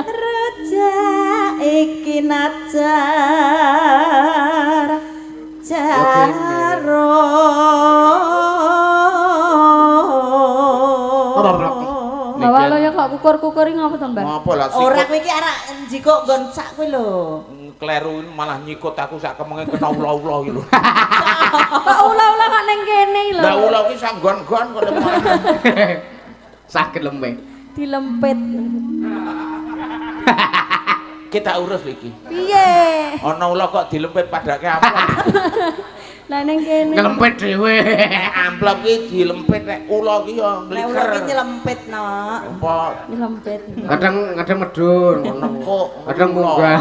Rujak iki najar jaro. bawa lo ya kok kukur-kukuri ngapa to, Mbak? Ngopo lah Ora sikut kowe iki arek njikok nggon sak kuwi lho. kleru malah nyikut aku sak kemenge kena ula-ula iki lho. Kok ula-ula kok ning kene lho. Lah ula iki sak nggon-nggon kok lemah. Sakit lembeng. Dilempit. Kita urus iki. Piye? Ana ula kok dilempit padake amplop. Lah ning kene. Ngelempit dhewe. Amplop iki dilempit nek ula ki yo Nek ngliker. ulo ki nyelempit no. Apa Nyelempit. Kadang medun, nekuk. kadang munggah.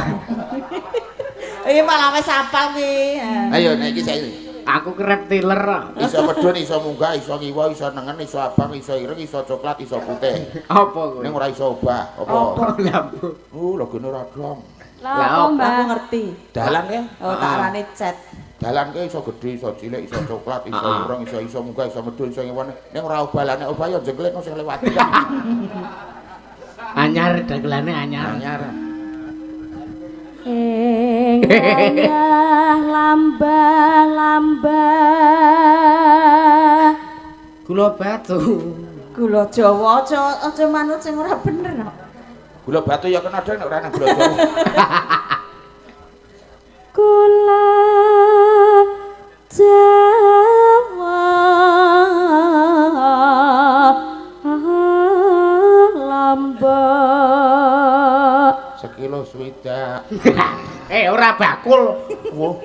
Iki malah wis apal ki. Ayo nek iki saiki. Aku ke reptiler. Iso medun, iso munggah, iso ngiwa, iso nengen, iso abang, iso ireng, iso coklat, iso putih. Apa kowe? Ning ora iso obah. Apa? Lampu. Lagone ora dong. Lah Lah, apa, Aku Mbak? ngerti. Dalan ya. Oh, tak arani cet. Dalan ke iso gedhe, iso cilik, iso coklat, iso Ah. ireng, iso munggah, iso medun, iso ngiwa. Ning ora obah, nek obah yo jengklek sing lewati. Anyar dagelane anyar. Anyar. Ing wayah lambah-lambah Gula batu. Gula Jawa aja manut sing ora bener no. Gula batu ya kena deng nek ora nang gula Jawa. gula Jawa lambah Sekilo swidak. Ora bakul. Woh.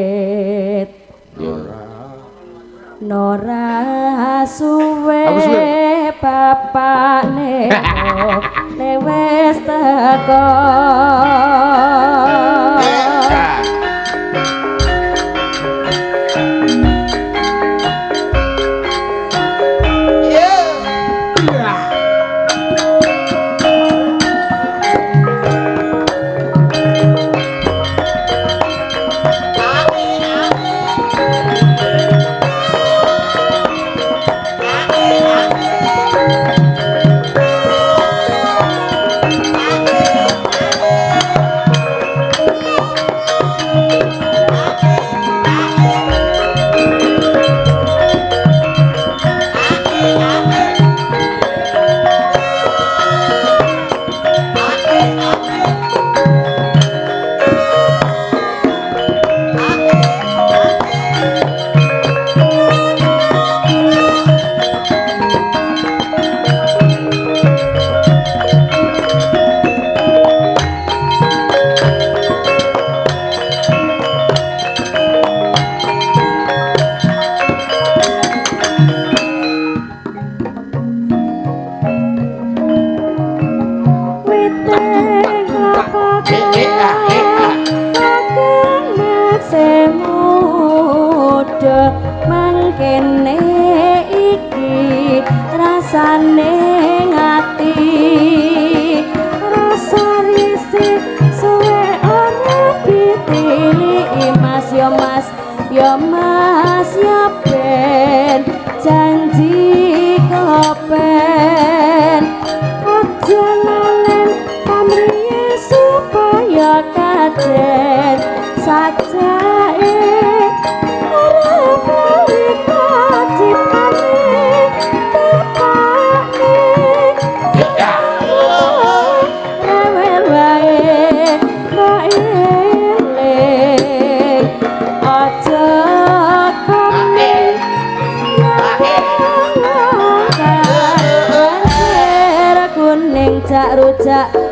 Rawit Nora suwe bapakne lewes teko mangkene iki rasane ngati rasa risih suwe ora ditiliki mas ya mas ya mas ya ben janji kopen aja lalen pamrih supaya kaden sajake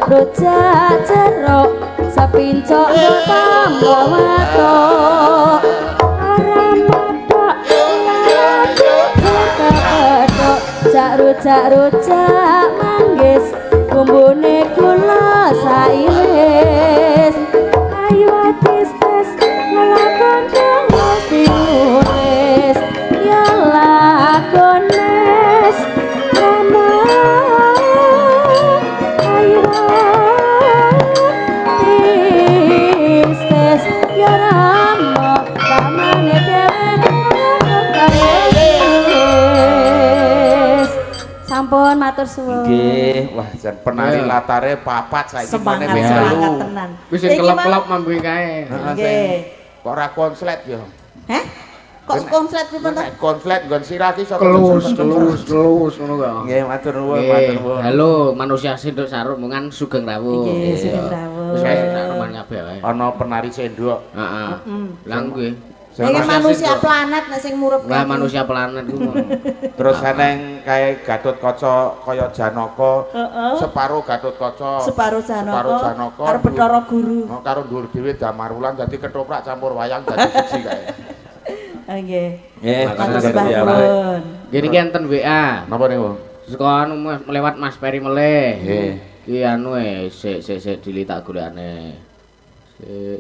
rujak jeruk sepincok tambah matok aramadok rujak manggis bumbune gula sairis ayo atis-tis ngelakon dengos dinulis ya lakones rama ayo atis-tis ya rama kamane sampun matur suwun. Nggih, wah jan penari latare papat saiki mene Semangat semangat tenan. Wis kelop-kelop mambu kae. Nggih. Kok ora konslet yo. Heh? Kok konslet pripun to? Nek konslet nggon sirah ki sok Kelus ngono kok. Nggih, matur nuwun, matur nuwun. Halo, manusia sinduk sarungan sugeng rawuh. Nggih, sugeng rawuh. Wis kae saruman kabeh wae. Ana penari sendok. Heeh. Lah kuwi Ini manusia planet nek sing murup. Lah manusia planet ku. Terus eneng kae Gatotkaca kaya Janaka, separo Gatotkaca, Separo Janaka, arep Bathara Guru. Karo dhuwur dhewe Damarwulan dadi ketoprak campur wayang dadi siji kae. Nggih. Nggih, Matur nuwun. Gini ki enten WA. Napa niku? Saka anu lewat Mas Peri meleh. Nggih. Ki anu sik dilitak golekane.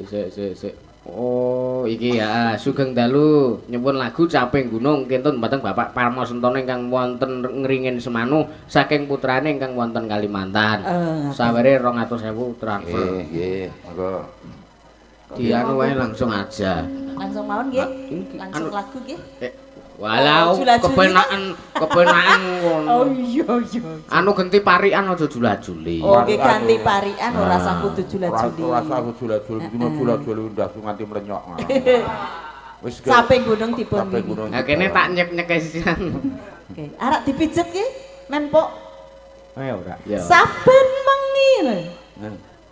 Sik. Oh, iki ya Sugeng Dalu nyuwun lagu Caping Gunung kentun dhateng Bapak Parmo Sentone ingkang wonten ngringin Semanu saking putrane ingkang wonten Kalimantan. Sawere 200.000 transfer. Nggih, monggo. Di anu wae langsung aja. Langsung mawon nggih. Langsung lagu nggih. Walau kepenakan ngono. Oh iya. Anu genti parikan aja jula-juli. Oh, nggih ganti parikan ora usah kudu jula-juli. Ora usah jula-juli, dino jula-juli ndas nganti mrenyok. Wis Caping gunung dipun. Nah kene tak nyek-nyek sisan. Oke, arek dipijet ki men pok. Ora. Saben mengi lho.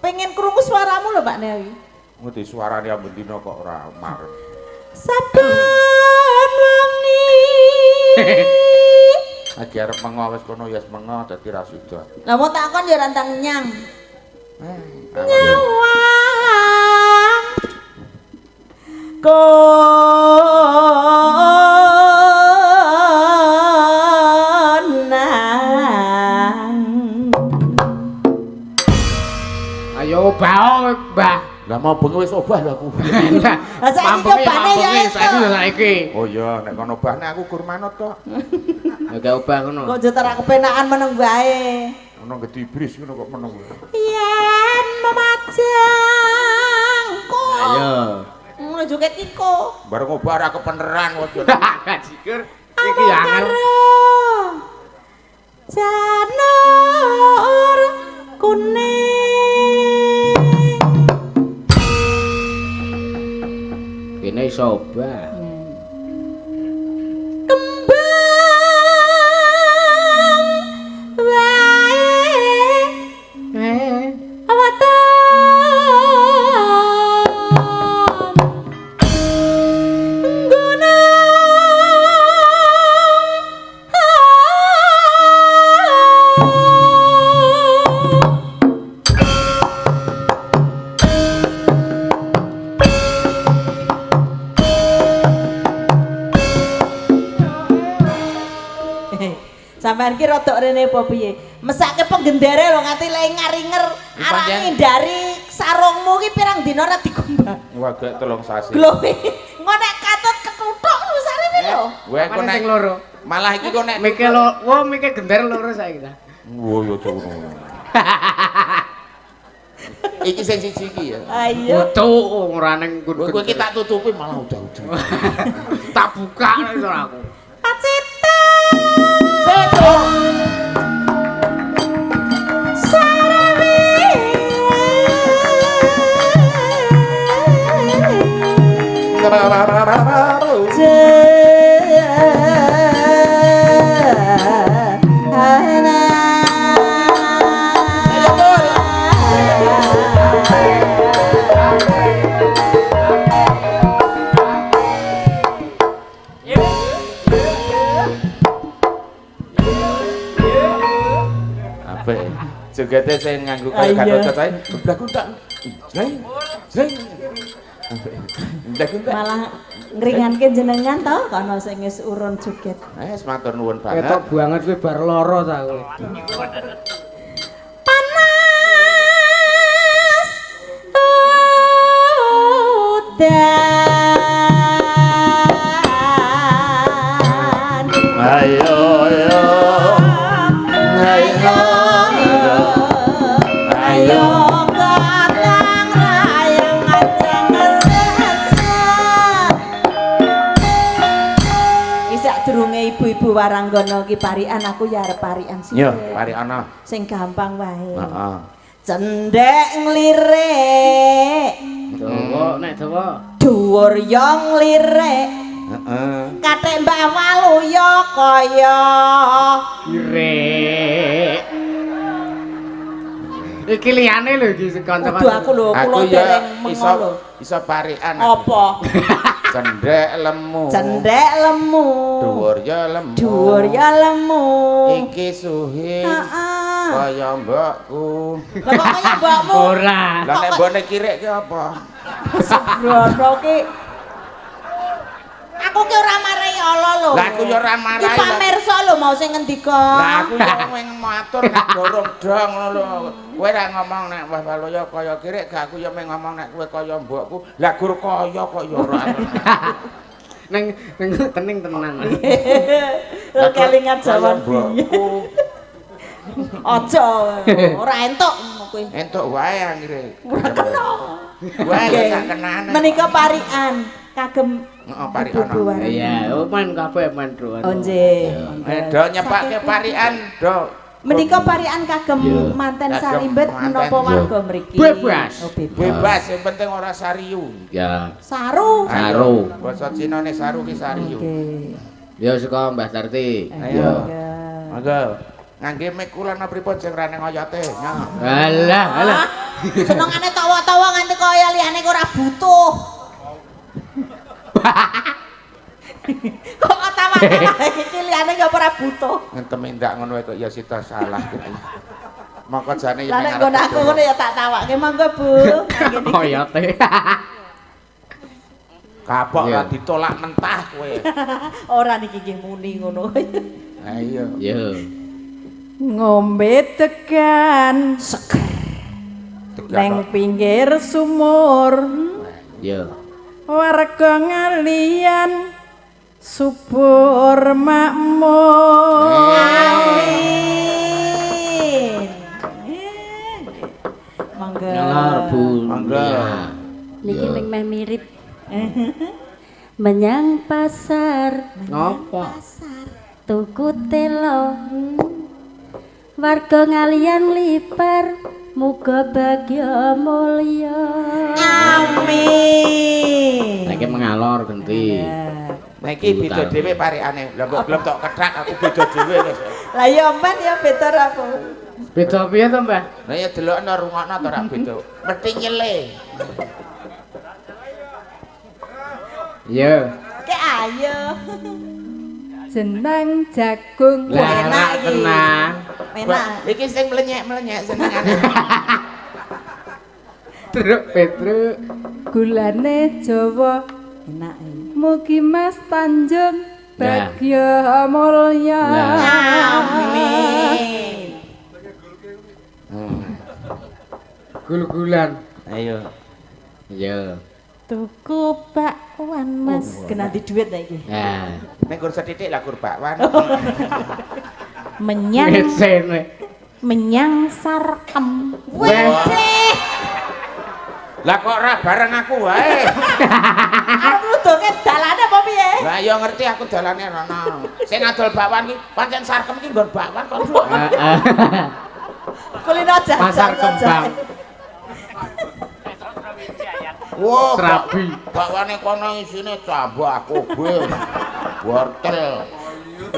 Pengen krungu suaramu lho Pak Newi. Ngerti suarane amben dino kok ora marem. Saben wengi. Lagi arep mengo wis kono ya wis mengo dadi ra sida. Lah mau takon ya rantang nyang. Nyawang. Konang. Ayo bae, Mbah. Lah mau bengi wis obah lho aku. Lah saiki obane ya saiki. Oh iya, nek kono obahne aku gur manut kok. Ya gak obah ngono. Kok jetara kepenakan meneng bae. Ono gedibris ngono kok meneng. Yen memajangku. Ayo. Ngono joget iko. Bareng obah ra kepeneran kok. Gajikur. Iki angel. Janur kuning. Kene iso obah. Sampeyan ki rodok rene apa piye? Mesake penggendere lho nganti lengar-inger arek ngindari sarungmu ki pirang dina ora dikumbah. Wah, gek 3 sasi. Lho, engko nek katut ketuthuk terus arene lho. Kowe kok nek loro. Malah iki kok nek Mikir lo, wo mikir gender loro saiki ta. Wo yo ngono. Iki sing siji iki ya. Ayo. Tuh ora ning Kowe iki tak tutupi malah udah-udah. Tak buka iso aku. Pacete. Seto. Sarawi. Jogete sing nganggo kaya Gatotkaca ae geblaku tak. Jreng. Malah ngringanke jenengan to kono sing wis urun joget. Wis matur nuwun banget. Ketok banget kowe bar lara ta kowe. Panas. Udan. Ayo yo. Ayo. Ayo katang rayang ajeng sesat. Isak durunge ibu-ibu Waranggana ki parikan aku ya arep parikan sih. Yo, parikana. Sing gampang wae. Heeh. Cendhek nglirik. Dawa nek dawa. Dhuwur yo nglirik. Heeh. Kathek Mbah Waluya kaya Irek. Iki liyane lho iki kanca. Kudu aku lho, kula Aku ya dereng mengo lho. iso parikan. Apa? Cendek lemu. Cendek lemu. Dhuwur ya lemu. Dhuwur ya lemu. Iki suhi. Heeh. Kaya mbakku. Lah kok kaya mbakmu? Ora. Lah nek mbone kirek ki apa? Sebrono ki. Aku ki ora marai Allah lho. Lah aku ya ora marai. Ki pamirsa lho mau sing ngendika. Lah aku ya wing matur nek gorong dong ngono lho. Kowe ra ngomong nek Mbah Baloyo kaya kirek, gak aku ya meng ngomong nek kowe kaya mbokku. Lah gur kaya kok ya ora. Neng tening tenang. Kelingan jaman mbokku. Aja ora entuk kowe. Entuk wae anggere. Ora kena. Wae sak kenane. Menika parikan kagem parikan. Iya, main kabeh main bro. Oh nggih. Do nyepake parikan, do. Menika parikan kagem manten Sarimbet menapa warga mriki? Bebas. Oh, bebas. Bebas yang penting ora sariu. Ya. Saru. Saru. Basa Cinane saru ki sariu. Oke. Ya saka Mbah Tarti. Ayo. Monggo. Ngangge mik kula napa pripun sing rene ngoyote. Alah. Senengane tawa-tawa nganti kaya liyane ora butuh. Kok tawa-tawa iki liyane ya ora butuh. Ngetemindak ngono kok ya sita salah gitu. Mongko jane Lah nek nggon aku ngono ya tak tawake monggo Bu. Koyote. Kapok ora ditolak mentah kowe. Ora niki nggih muni ngono. Ha iya. Yo. Ngombe tekan neng pinggir sumur. Yo. Warga ngalian subur makmur. Amin. Monggo. Ngelor Bu. Monggo. Niki meh mirip. Menyang pasar Ngopo? tuku telo. Warga ngalian libar muga bagya mulya. Amin. Lagi mengalor genti. Nah iki beda dhewe parikane. Lah kok belum tok kethak aku beda dhewe wis. Lah ya men ya beda ra Bu. Beda piye to, Mbah? Lah ya delokno rungokno to ra beda. Mesti nyele. Yo. Ke ayo. Jeneng jagung Lah enak enak iki. tenang. Enak. Iki sing melenyek-melenyek senengane. Truk Petruk. gulane Jawa. Enak iki. Mugi Mas Tanjung Nah. bagya mulya. Amin. Gul-gulan. Ayo. Yo. Tuku bakwan Mas. Kena di duit ta iki. Nah. Nek gur sethithik lah gur bakwan. Menyang Mesene. menyang sarkem. Wedeh. Lah kok ora bareng aku wae. Arep nuduhke dalane apa piye? Lah ya ngerti aku dalane rono. Sing adol bakwan ki pancen sarkem ki nggon bakwan kok. Kulino jajan. Pasar Kembang. Wah, Serabi. bakwane kono isine cambah kobe. Wortel.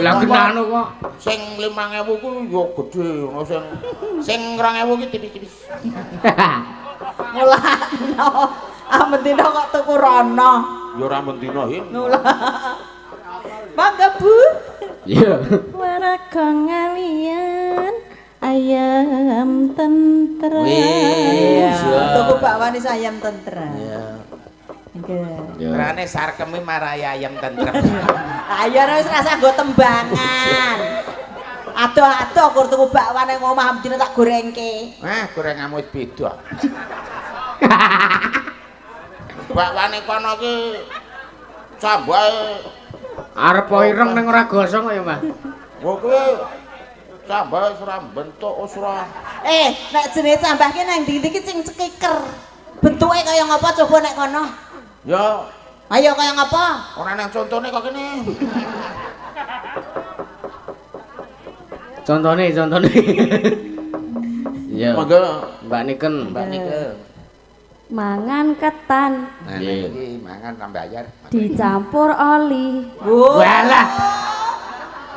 Lah kenano kok. Sing 5.000 ku yo gedhe, ono sing 2.000 ki tipis-tipis. Mulano. Amentino kok tuku rono. Ya ora mendina hin. Mangga Bu. Yo. Warga ngalian ayam tentrem. Wis. Tuku bakwan is ayam tentrem. Ya. Nggih. Rane sarkeme marai ayam tentrem. Ayo wis rasa nggo tembangan. Ado-ado kur tuku bakwan nang omah mdine tak gorengke. Gorengamu wis beda. Bakwane kono ki cambahe Arep ireng ning ora gosong kok ya, Mbah. wong kuwi cambahe ora bentuk ora. Nek jenenge cambah ki nang ndi iki sing cekiker. Bentuke kaya ngapa coba nek kono? Ya Ayo kaya ngapa? ora nang contone kok kene. Contone. Yo. Monggo Mbak Niken. Mbak Nike. Mangan ketan Nah, Iya. iki mangan tak bayar. dicampur oli. Walah.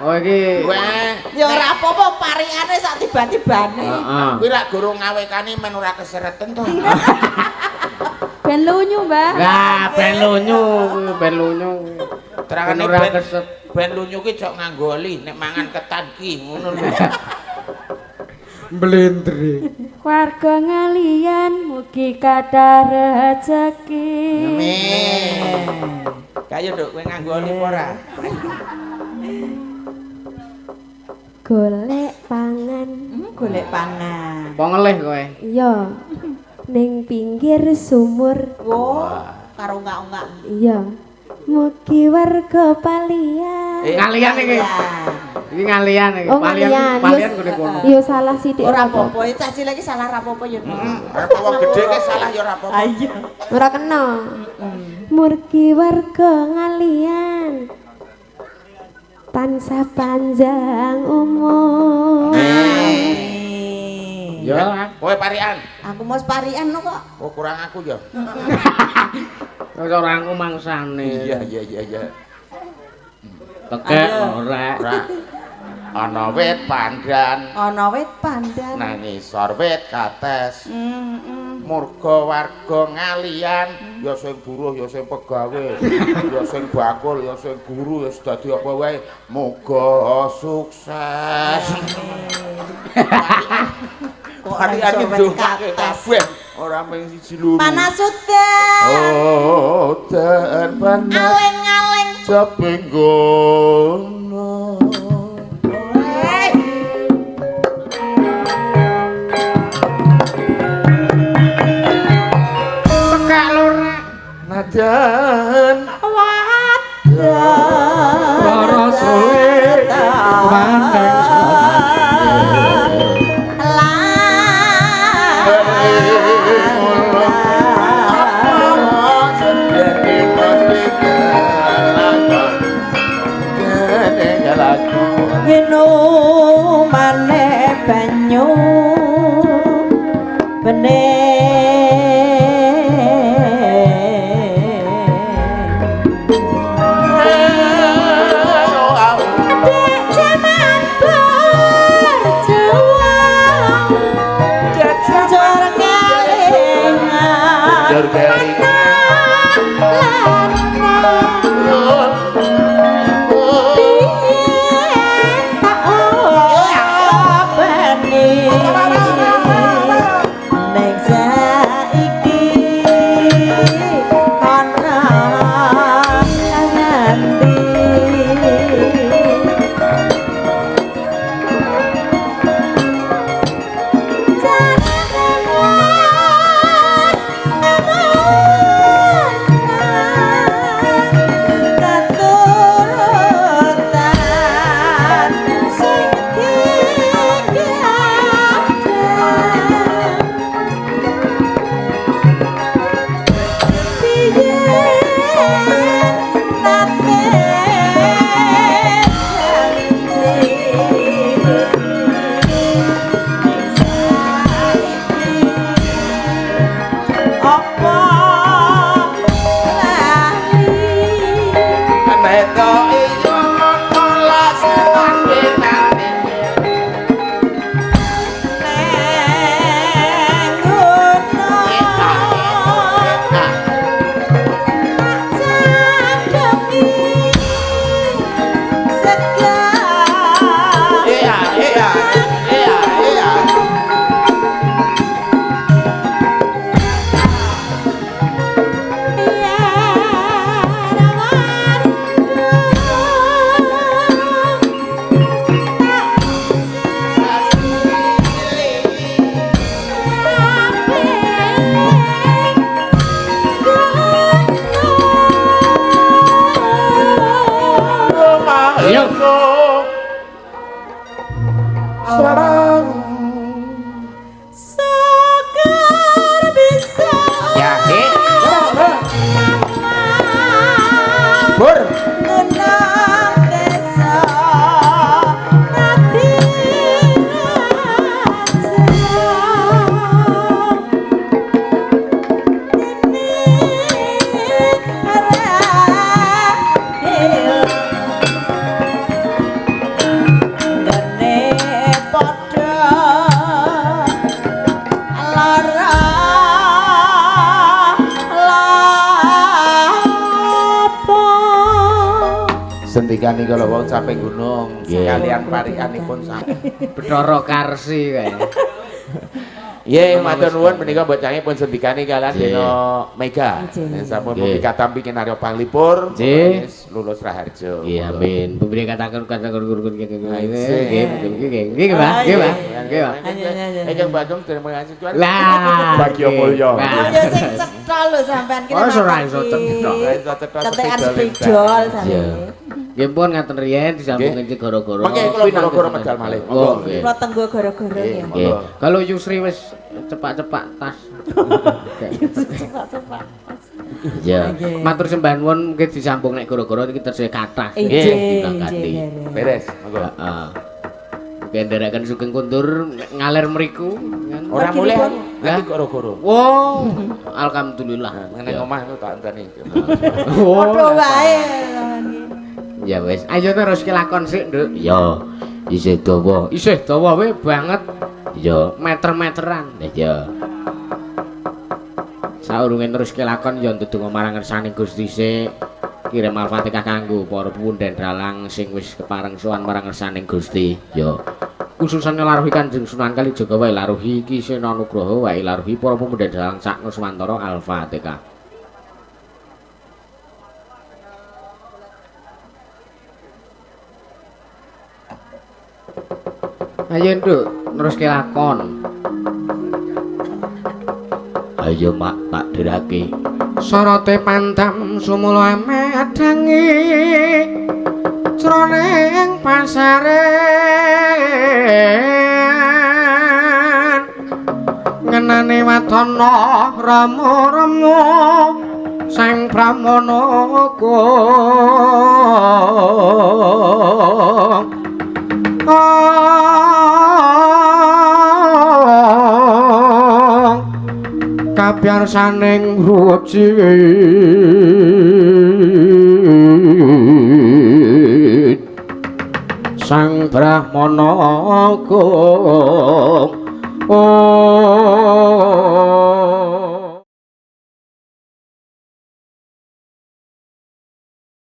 Oh iki. Wah, Ya ora apa-apa parikane sak tiba-tibane. Heeh. kuwi lak guru ngawekane men ora kesereten to. Ben lunyu, Mbak. Lah ben lunyu, ben lunyu. Terangane Ora ben keset. ben lunyu ki cok nganggo oli nek mangan ketan ki ngono lho. Blendre. Warga ngalian mugi kathah rejeki. Amin. Kayo Nduk kowe nganggo oli apa ora? Golek pangan. Golek pangan. Apa ngelih kowe? Iya. Ning pinggir sumur. Karo ungak-ungak. Iya. Mugi warga palian. Ngalian iki. Iki ngalian iki. Oh, ngalian. Palian gede kono. Yo salah sithik Ora ora apa-apa, cah cilik iki salah ra apa-apa ya. Apa wong gedhe ki salah ya ora apa-apa. Ayo. ora kena. Mugi warga ngalian. Tansah panjang umur. Ya, Kowe parian. Aku mau parian no kok. Oh kurang aku ya. ora aku mangsane. Iya. Tekek ora. Ora. Ana wit pandan, Ana wit pandan. nang ngisor wit kates. Murga warga ngalian, ya sing buruh, ya sing pegawe, ya sing bakul, ya sing guru, ya dadi apa wae. Muga sukses. Kok Harian iki ndongake kabeh, ora mung siji loro. Panas udan. Oh, dan panas Aling-aling. ceping gono. Tekek lora. Nadan Lara sulit mandeng Ngeno maneh banyu Padha Sendikane kala wau sampe gunung Nggih. kalian parikanipun sampe. Bathara Karsi kae. Nggih, matur nuwun menika bocahipun sendikane kalian Nggih. dina Mega. Nggih. Sampun Nggih. mugi katampi kinarya panglipur. Nggih. Wis lulus raharja. Nggih, amin. Pemberi katakan guru nggih. Nggih. Nggih, Pak. Nggih, Pak. Nggih, Pak. Ejeng Bagong terima kasih tuan. Lah, Bagio mulya. Mulya sing cetha lho sampean kene. Oh, ora iso cetha. Ora iso cetha Ketekan sepidol. spidol Iya. sampean. Nggih pun ngaten riyen disambung Nggih. goro-goro. Mangke kula goro-goro medal malih. Oh, nggih. Kula tenggo gara-gara Nggih. ya. Nggih. Kalau Yusri wis cepak-cepak tas. Cepak-cepak. Iya. Nggih. Matur sembah nuwun mungkin disambung nek goro-goro iki terus kathah. Nggih, Dibangkati. nggih. Beres, monggo. Heeh. Mungkin nderakan Sugeng Kuntur ngalir mriku kan. Ora mulih Lah. nanti goro-goro. Wow, alhamdulillah. Nang omah itu tak enteni. Padha wae. Ya wis, ayo terus kelakon sik, Nduk. Ya, isih dawa. Isih dawa we banget. Ya, meter-meteran. Ya. Saurunge terus kelakon ya ndedonga marang ngersane Gusti sik. Kirim Al-Fatihah kanggo para punden dalang sing wis kepareng sowan marang ngersaning Gusti. Ya. Khususane laruhi Kanjeng Sunan Kalijaga wae laruhi Ki Sena Nugroho wae laruhi para pemuda dalang sak Nuswantara Al-Fatihah. Ayo Nduk, terus kelakon. Ayo mak tak dirake. Sorote pantam sumula medangi jroning pasaren ngenane watana rama-rama sang pramana kapyarsaning ruci sang brahmana kong